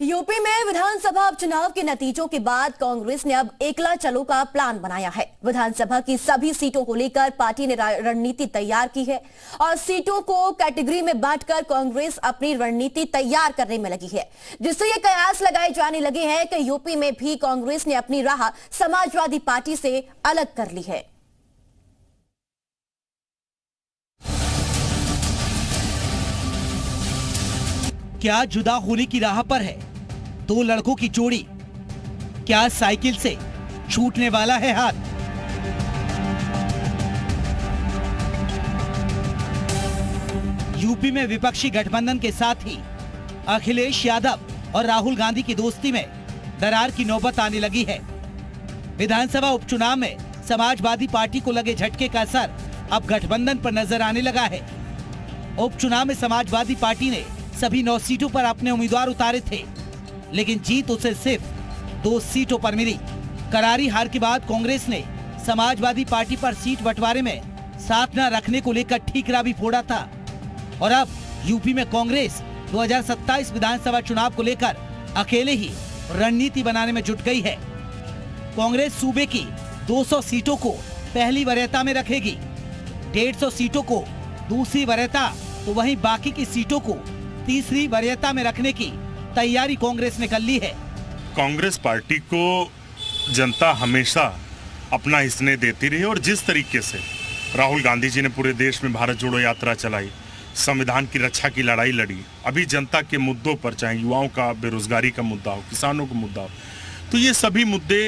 UP में विधानसभा उपचुनाव के नतीजों के बाद कांग्रेस ने अब एकला चलो का प्लान बनाया है। विधानसभा की सभी सीटों को लेकर पार्टी ने रणनीति तैयार की है और सीटों को कैटेगरी में बांटकर कांग्रेस अपनी रणनीति तैयार करने में लगी है, जिससे ये कयास लगाए जाने लगे हैं कि यूपी में भी कांग्रेस ने अपनी राह समाजवादी पार्टी से अलग कर ली है। क्या जुदा होने की राह पर है दो लड़कों की जोड़ी? क्या साइकिल से छूटने वाला है हाथ? यूपी में विपक्षी गठबंधन के साथ ही अखिलेश यादव और राहुल गांधी की दोस्ती में दरार की नौबत आने लगी है। विधानसभा उपचुनाव में समाजवादी पार्टी को लगे झटके का असर अब गठबंधन पर नजर आने लगा है। उपचुनाव में समाजवादी पार्टी ने सभी 9 सीटों पर अपने उम्मीदवार उतारे थे, लेकिन जीत उसे सिर्फ 2 सीटों पर मिली। करारी हार के बाद कांग्रेस ने समाजवादी पार्टी पर सीट बंटवारे में साथ न रखने को लेकर ठीकरा भी फोड़ा था और अब यूपी में कांग्रेस 2027 विधानसभा चुनाव को लेकर अकेले ही रणनीति बनाने में जुट गई है। कांग्रेस सूबे की 200 सीटों को पहली वरीयता में रखेगी, 150 सीटों को दूसरी वरीयता, तो वहीं बाकी की सीटों को तीसरी वरीयता में रखने की तैयारी कांग्रेस ने कर ली है। कांग्रेस पार्टी को जनता हमेशा अपना स्नेह देती रही और जिस तरीके से राहुल गांधी जी ने पूरे देश में भारत जोड़ो यात्रा चलाई, संविधान की रक्षा की लड़ाई लड़ी, अभी जनता के मुद्दों पर, चाहे युवाओं का बेरोजगारी का मुद्दा हो, किसानों का मुद्दा हो, तो ये सभी मुद्दे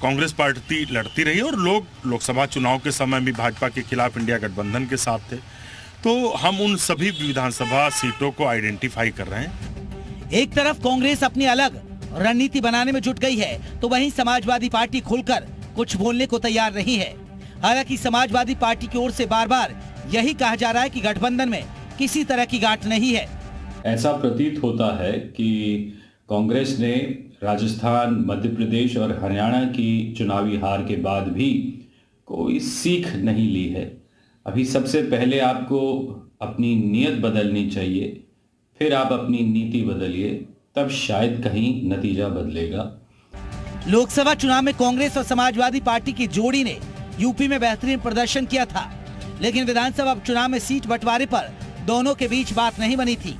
कांग्रेस पार्टी लड़ती रही और लोग लोकसभा चुनाव के समय भी भाजपा के खिलाफ इंडिया गठबंधन के साथ थे। तो हम उन सभी विधानसभा सीटों को आइडेंटिफाई कर रहे हैं। एक तरफ कांग्रेस अपनी अलग रणनीति बनाने में जुट गई है, तो वहीं समाजवादी पार्टी खुलकर कुछ बोलने को तैयार नहीं है। हालांकि समाजवादी पार्टी की ओर से बार बार यही कहा जा रहा है कि गठबंधन में किसी तरह की गांठ नहीं है। ऐसा प्रतीत होता है कि कांग्रेस ने राजस्थान, मध्य प्रदेश और हरियाणा की चुनावी हार के बाद भी कोई सीख नहीं ली है। अभी सबसे पहले आपको अपनी नीयत बदलनी चाहिए, फिर आप अपनी नीति बदलिए, तब शायद कहीं नतीजा बदलेगा। लोकसभा चुनाव में कांग्रेस और समाजवादी पार्टी की जोड़ी ने यूपी में बेहतरीन प्रदर्शन किया था, लेकिन विधानसभा चुनाव में सीट बंटवारे पर दोनों के बीच बात नहीं बनी थी,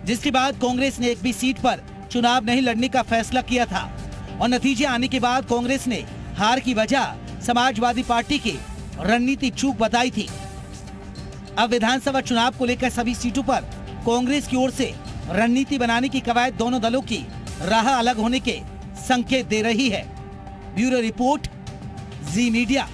जिसके बाद कांग्रेस ने एक भी सीट पर चुनाव नहीं लड़ने का फैसला किया था और नतीजे आने के बाद कांग्रेस ने हार की वजह समाजवादी पार्टी की रणनीति चूक बताई थी। अब विधानसभा चुनाव को लेकर सभी सीटों पर कांग्रेस की ओर से रणनीति बनाने की कवायद दोनों दलों की राह अलग होने के संकेत दे रही है। ब्यूरो रिपोर्ट, जी मीडिया।